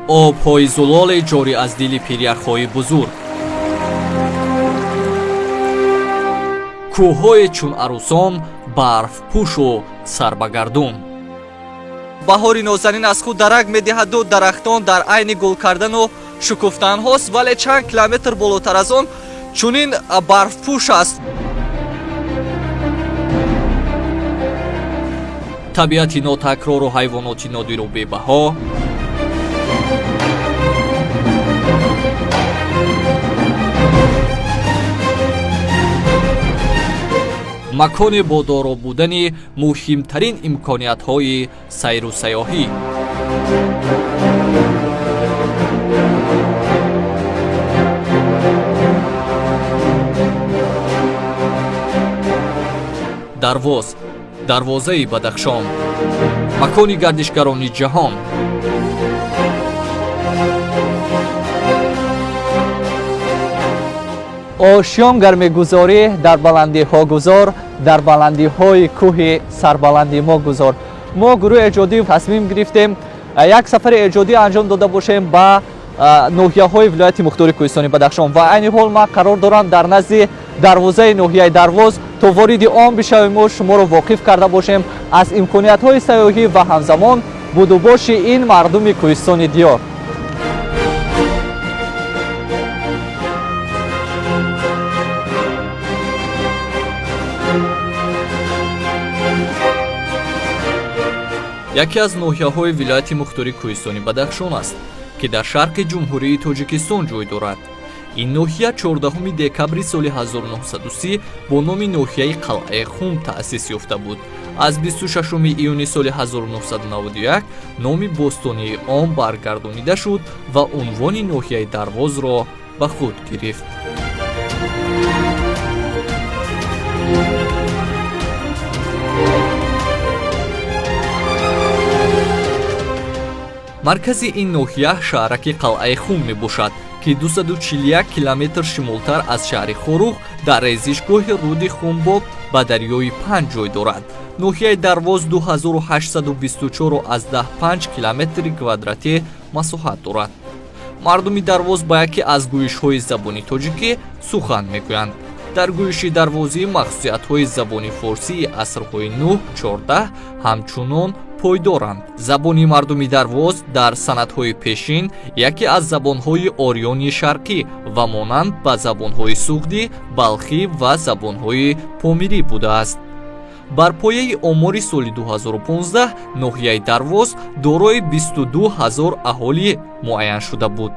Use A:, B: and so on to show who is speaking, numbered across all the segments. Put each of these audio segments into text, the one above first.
A: обҳои зулоле ҷорӣ аз дили пиряхҳои бузург. кӯҳҳое чун арӯсон, барфпӯшу сарбагардун. баҳори нозанин аз худ дарак медиҳаду дарахтон дар айни гул кардану шукуфтанҳост, вале чанд километр болотар аз он чунин барфпӯш аст. табиати нотакрору ҳайвоноти нодиру бебаҳо, маконе бо доро будани муҳимтарин имкониятҳои сайру сайёҳӣ. дарвоз, дарвозаи Бадахшон, макони гардишгарони ҷаҳон. ошиён гармегузорӣ дар баландиҳо гузор, дар баландиҳои кӯҳи сарбаланди мо гузор. мо гурӯҳи эҷодӣ тасмим гирифтем як сафари эҷодӣ анҷом дода бошем ба ноҳияҳои вилояти мухтори кӯҳистони Бадахшон ва айни ҳол ман қарор дорам дар назди дарвозаи ноҳияи Дарвоз то вориди он бишавем, мо шуморо воқиф карда бошем аз имкониятҳои сайёҳӣ ва ҳамзамон будубоши ин мардуми кӯҳистони диёр. яке аз ноҳияҳои вилояти мухтори кӯҳистони Бадахшон аст, ки дар шарқи ҷумҳурии Тоҷикистон ҷой дорад. ин ноҳия 14 декабри соли 1930 бо номи ноҳияи Қалъаи Хум таъсис ёфта буд. аз 26 июни соли 1991 номи бостонии он баргардонида шуд ва унвони ноҳияи Дарвозро ба худ гирифт. маркази ин ноҳия шаҳраки Қалъаи Хум мебошад, ки 241 километр шимолтар аз шаҳри Хорух дар резишгоҳи руди Хумбоб ба дарёи Панҷ ҷой дорад. ноҳияи Дарвоз 2824,5 километри квадратӣ масоҳат дорад. мардуми Дарвоз ба яке аз гӯишҳои забони тоҷикӣ сухан мегӯянд. дар гӯиши дарвозӣ махсусиятҳои забони форсии асрҳои 9-14 ҳамчунон пойдоранд. забони мардуми Дарвоз дар санадҳои пешин яке аз забонҳои орёни шарқӣ ва монанд ба забонҳои суғдӣ, балхӣ ва забонҳои помирӣ будааст. бар пояи омори соли 2015 ноҳияи Дарвоз дорои 22 000 аҳолӣ муайян шуда буд.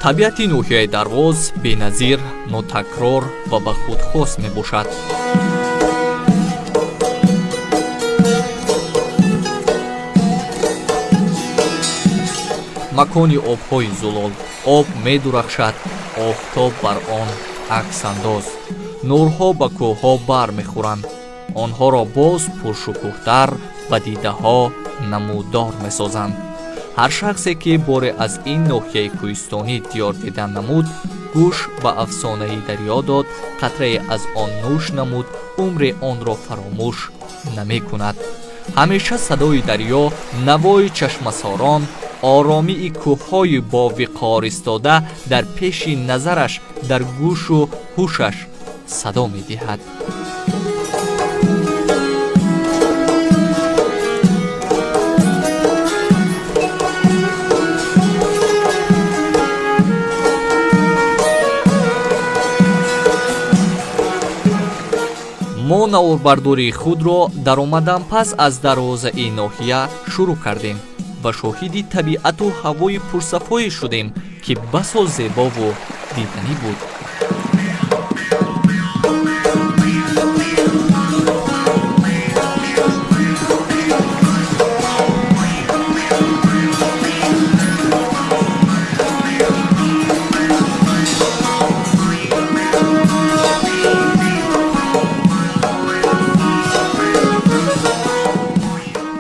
A: табиати ноҳияи Дарвоз беназир, нотакрор ва ба худ хос мебошад. макони обҳои зулол, об медурахшад, офтоб бар он аксандоз. нурҳо ба кӯҳҳо бар мехӯранд, онҳоро боз пуршукӯҳтар ба дидаҳо намуддор месозанд. ҳар шахсе ки боре аз ин ноҳияи кӯҳистонӣ диёр дидан намуд, гӯш ба афсонаи дарё дод, қатрае аз он нӯш намуд, умри онро фаромӯш намекунад. ҳамеша садои дарё, навои чашмасорон, оромии кӯҳҳои бо виқор истода дар пеши назараш, дар гӯшу ҳушаш садо медиҳад. мо наворбардории худро даромадан пас аз дарвозаи ноҳия шурӯъ кардем ва шоҳиди табиату ҳавои пурсафое шудем, ки басо зебову диданӣ буд.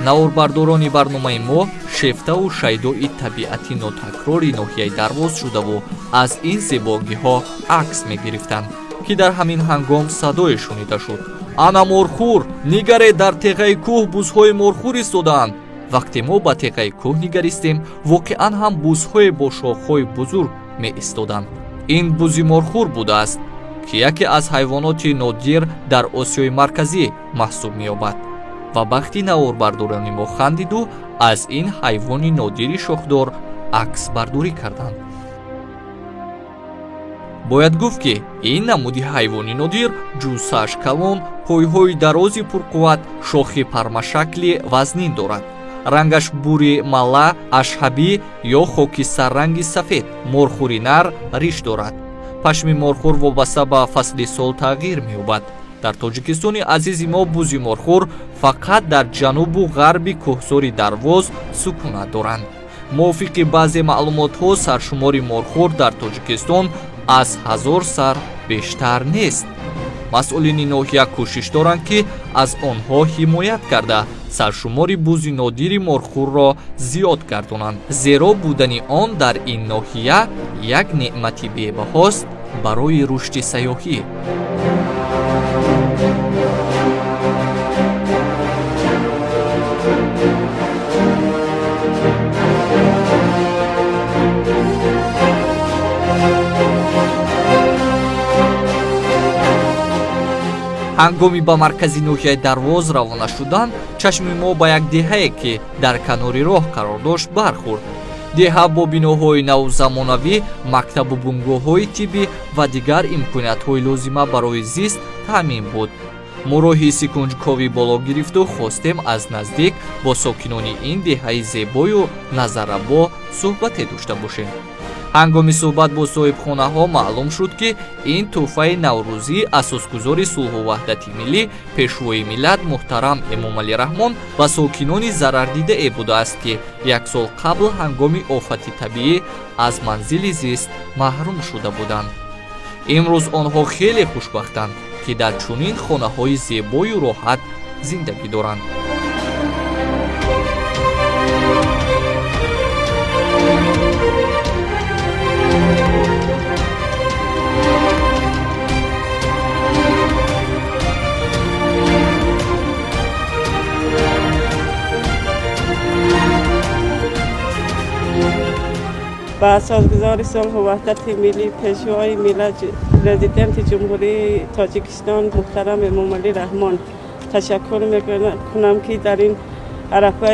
A: наворбардорони барномаи мо шефтаву шайдои табиати нотакрори ноҳияи Дарвоз шудаву аз ин зебогиҳо акс мегирифтанд, ки дар ҳамин ҳангом садое шунида шуд: ана морхӯр, нигаре, дар теғаи кӯҳ бузҳои морхӯр истодаанд. вақте мо ба теғаи кӯҳ нигаристем, воқеан ҳам бузҳое бо шохҳои бузург меистоданд. ин бузи морхӯр будааст, ки яке аз ҳайвоноти нодир дар Осиёи марказӣ маҳсуб меёбад. ва вақти наворбардорони мо хандиду аз ин ҳайвони нодири шохдор аксбардорӣ карданд. бояд гуфт, ки ин намуди ҳайвони нодир ҷуссааш калон, пойҳои дарози пурқувват, шохи пармашакли вазнин дорад. рангаш бури малла, ашҳабӣ ё хокисарранги сафед, морхӯри нар риш дорад. пашми морхӯр вобаста ба фасли сол тағйир меёбад. дар тоҷикистони азизи мо бузи морхӯр фақат дар ҷанубу ғарби кӯҳзори Дарвоз сукунат доранд. мувофиқи баъзе маълумотҳо саршумори морхӯр дар Тоҷикистон аз 1000 сар бештар нест. масъулини ноҳия кӯшиш доранд, ки аз онҳо ҳимоят карда саршумори бузи нодири морхӯрро зиёд гардонанд, зеро будани он дар ин ноҳия як неъмати бебаҳост барои рушди сайёҳӣ. ҳангоми ба маркази ноҳияи Дарвоз равона шудан, чашми мо ба як деҳае, ки дар канори роҳ қарор дошт, бархӯрд. деҳа бо биноҳои навзамонавӣ, мактабу бунгоҳҳои тиббӣ ва дигар имкониятҳои лозима барои зист таъмин буд. моро ҳисси кунҷковӣ боло гирифту хостем аз наздик бо сокинони ин деҳаи зебою назаррабо суҳбате дошта бошем. ҳангоми суҳбат бо соҳибхонаҳо маълум шуд, ки ин тӯҳфаи наврӯзӣ асосгузори сулҳу ваҳдати миллӣ, пешвои миллат муҳтарам Эмомалӣ Раҳмон ба сокинони зарардидае будааст, ки як сол қабл ҳангоми офати табиӣ аз манзили зист маҳрум шуда буданд. имрӯз онҳо хеле хушбахтанд, ки дар чунин хонаҳои зебою роҳат зиндагӣ доранд.
B: با اساسگذار صلح و وحدت ملی پیشوای ملت پرزیدنت جمهوری تاجیکستان محترم امامعلی رحمان تشکر میکنم که در این عرفه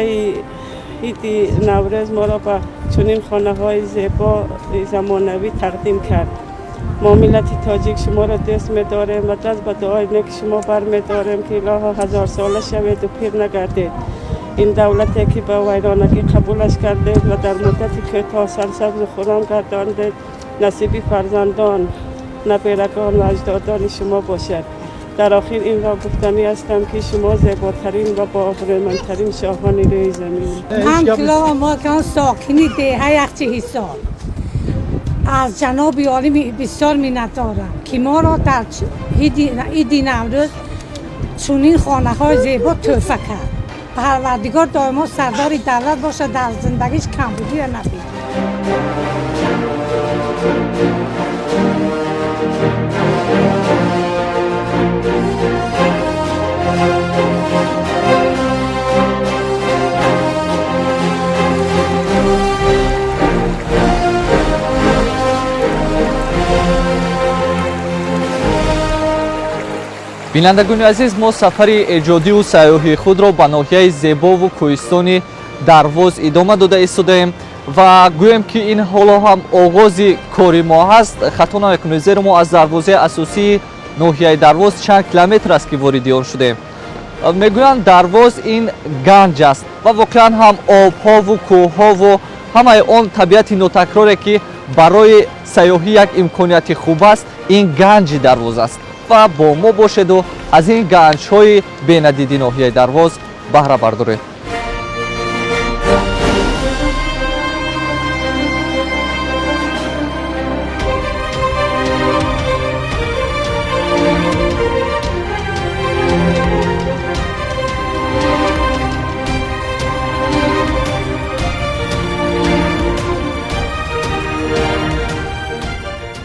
B: عید نوروز ما را به چنین خانه های زیبا زمانوی تقدیم کرد. ما ملت تاجیک شما را دوست می‌داریم و دست به دعای نیک شما برمی‌داریم که الها 1000 ساله شوید و پیر نگردید. این دولتی که به ویرانگی قبولش کردید و در مدتی که تا سرسبز و خرم گرداندید نصیبی فرزندان، نبیرگان و اجدادان شما باشد. در آخر این را گفتنی هستم که شما زیباترین و با آبرومندترین شاهان روی زمین.
C: من کلا ما کان ساکنی دهه یخچه حساب از جناب عالی بسیار منت دارم که ما را در عید نوروز چنین خانه های زیبا تحفه کرد. پروردگار دائما سردار دولت باشه، در زندگیش کمبودی را نبینه.
A: бинандагони азиз, мо сафари эҷодиву сайёҳии худро ба ноҳияи зебову кӯҳистони Дарвоз идома дода истодаем ва гӯем, ки ин ҳоло ҳам оғози кори мо ҳаст. хато намекунед, зеро мо аз дарвозаи асосии ноҳияи Дарвоз чанд километр аст, ки вориди он шудаем. мегӯянд Дарвоз ин ганҷ аст ва воқеан ҳам обҳову кӯҳҳову ҳамаи он табиати нотакроре, ки барои сайёҳӣ як имконияти хуб аст, ин ганҷи Дарвоз аст. ва бо мо бошеду аз ин ганҷҳои бенадиди ноҳияи Дарвоз баҳра бардоред.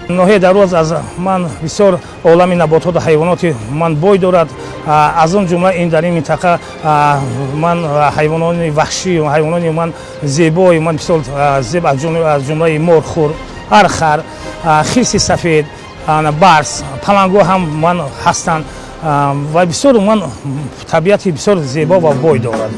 D: ноҳияи дароз аз ман бисёр олами набототу ҳайвоноти ман бой дорад. аз он ҷумла ин дар ин минтақа ман ҳайвонони ваҳшӣ ҳайвонони ман зебои ман бисёр зеб аз ҷумлаи морхӯр, архар, хирси сафед, барс, палангҳо ҳам ман ҳастанд ва бисёр ман табиати бисёр зебо ва бой дорад.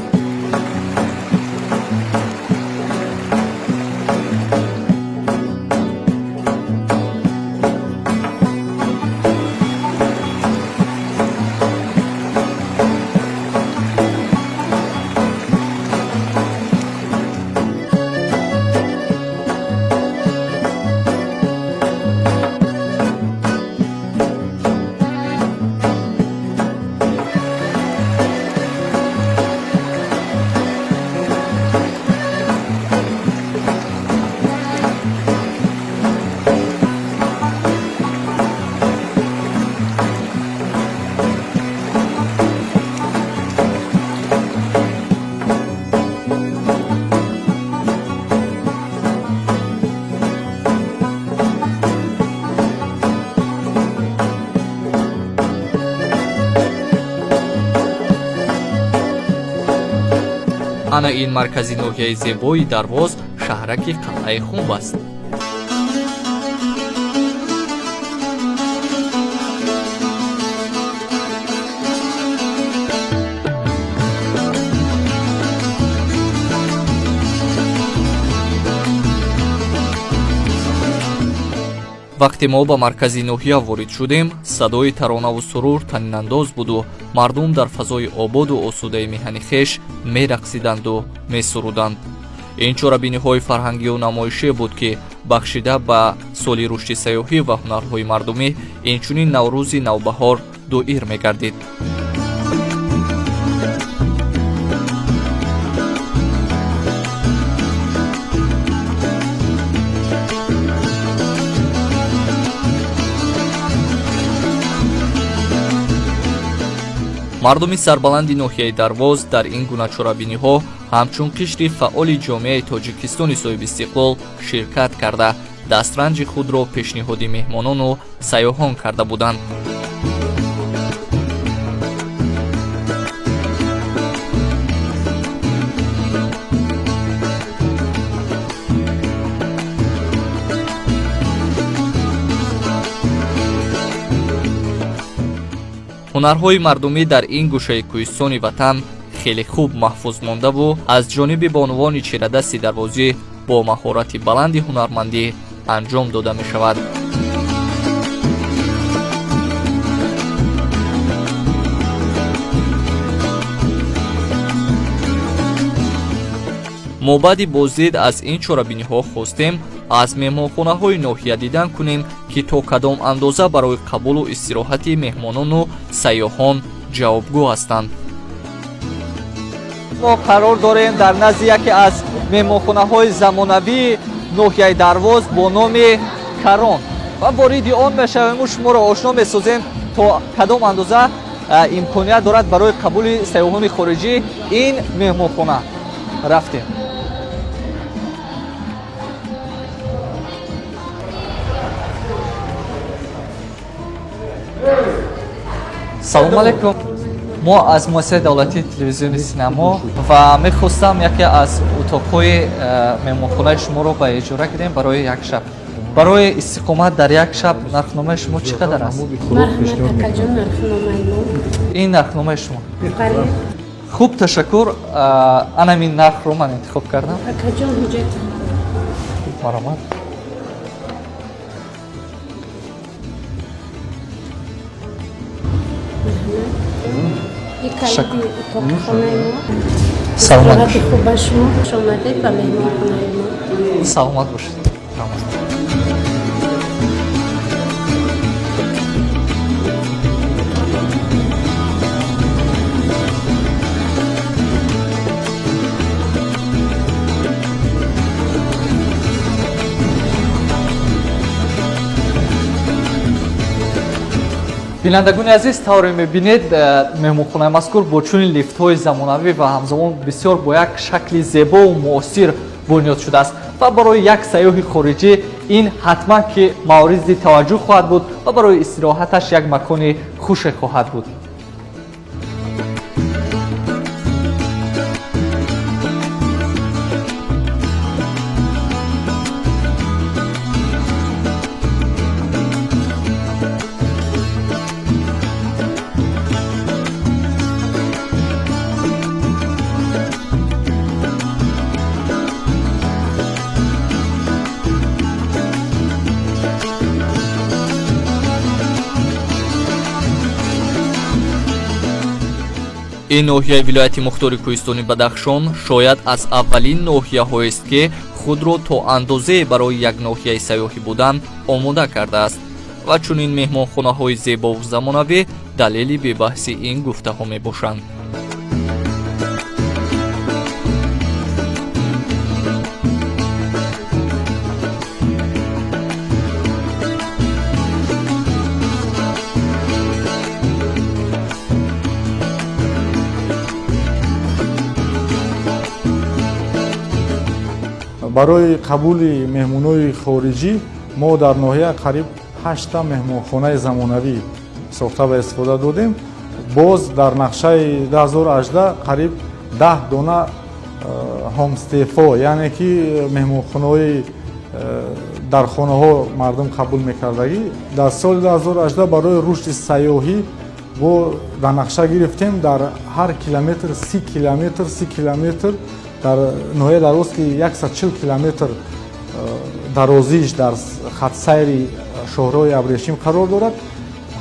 A: ана ин маркази ноҳияи зебои Дарвоз шаҳраки қалъаи Хунб аст. вақте мо ба маркази ноҳия ворид шудем, садои таронаву сурур танинандоз буду мардум дар фазои ободу осудаи меҳани хеш мерақсиданду месуруданд. ин чорабиниҳои фарҳангию намоишӣ буд, ки бахшида ба соли рушди сайёҳӣ ва ҳунарҳои мардумӣ инчунин наврӯзи навбаҳор дуир мегардид. мардуми сарбаланди ноҳияи Дарвоз дар ин гуна чорабиниҳо ҳамчун қишри фаъоли ҷомеаи Тоҷикистони соҳиби истиқлол ширкат карда дастранҷи худро пешниҳоди меҳмонону сайёҳон карда буданд. ҳунарҳои мардумӣ дар ин гӯшаи кӯҳистони ватан хеле хуб маҳфуз мондаву аз ҷониби бонувони чирадасти Дарвозӣ бо маҳорати баланди ҳунармандӣ анҷом дода мешавад. мо баъди боздид аз ин чорабиниҳо хостем аз меҳмонхонаҳои ноҳия дидан кунем, ки то кадом андоза барои қабулу истироҳати меҳмонону сайёҳон ҷавобгӯ ҳастанд.
E: мо қарор дорем дар назди яке аз меҳмонхонаҳои замонавии ноҳияи Дарвоз бо номи Карон ва вориди он мешавему шуморо ошно месозем то кадом андоза имконият дорад барои қабули сайёҳони хориҷӣ ин меҳмонхона. рафтем. салому алайкум. мо аз муассисаи давлатии телевизиони синемо ва мехостам яке аз утоқҳои меҳмонхонаи шуморо ба эҷора гирем барои як шаб. барои истиқомат дар як шаб нархномаи шумо чӣ қадар аст? ин нархномаи шумо. хуб, ташаккур. анамин нархро ман интихоб кардам. маромад. саломат бошед. бинандагони азиз, тавре мебинед меҳмонхонаи мазкур бо чунин лифтҳои замонавӣ ва ҳамзамон бисёр бо як шакли зебову муосир бунёд шудааст ва барои як сайёҳи хориҷӣ ин ҳатман ки мавриди таваҷҷӯҳ хоҳад буд ва барои истироҳаташ як макони хуше хоҳад буд.
A: ин ноҳияи вилояти мухтори кӯҳистони Бадахшон шояд аз аввалин ноҳияҳоест ки худро то андозае барои як ноҳияи сайёҳӣ будан омода кардааст ва чунин меҳмонхонаҳои зебову замонавӣ далели бебаҳси ин гуфтаҳо мебошанд.
F: барои қабули меҳмонои хориҷӣ мо дар ноҳия қариб 8 меҳмонхонаи замонавӣ сохта ва истифода додем. боз дар нақшаи 2018 қариб 10 дона ҳомстефо, яъне ки меҳмонхонаҳои дар хонаҳо мардум қабул мекардагӣ. дар соли 2018 барои рушди сайёҳӣ бо дар нақша гирифтем дар ҳар километр 30 километр дар ноҳия дароз ки 140 километр дарозиш дар хатсайри шоҳроҳи Абрешим қарор дорад.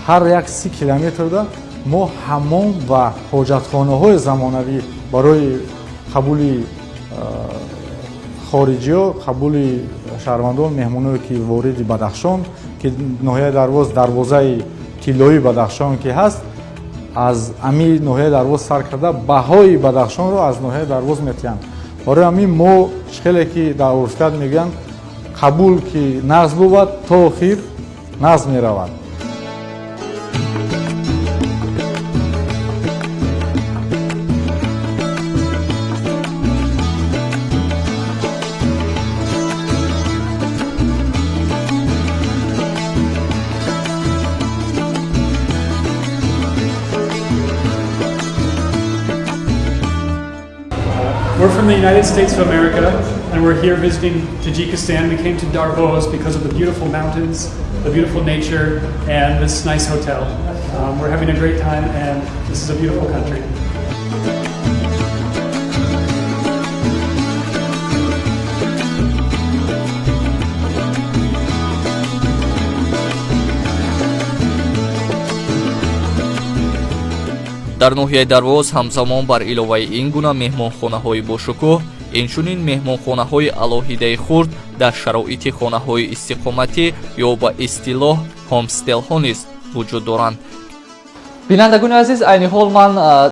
F: ҳар як 30 километрда мо ҳаммом ва ҳоҷатхонаҳои замонавӣ барои қабули хориҷиҳо, қабули шаҳрвандон, меҳмоное ки вориди Бадахшон, ки ноҳияи Дарвоз дарвозаи тиллои Бадахшон ки ҳаст, аз ами ноҳияи Дарвоз сар карда баҳои Бадахшонро аз ноҳияи Дарвоз метиҳанд. барои ҳамин мо шхеле ки дар урфият мегӯянд қабул ки нағз бувад то охир нағз меравад.
G: We're from the United States of America, and we're here visiting Tajikistan. We came to Darvoz because of the beautiful mountains, the beautiful nature, and this nice hotel. We're having a great time, and this is a beautiful country.
A: дар ноҳияи Дарвоз ҳамзамон бар иловаи ин гуна меҳмонхонаҳои бошукӯҳ инчунин меҳмонхонаҳои алоҳидаи хурд дар шароити хонаҳои истиқоматӣ ё ба истилоҳ ҳомстелҳо низ вуҷуд доранд.
E: бинандагони азиз, айни ҳол ман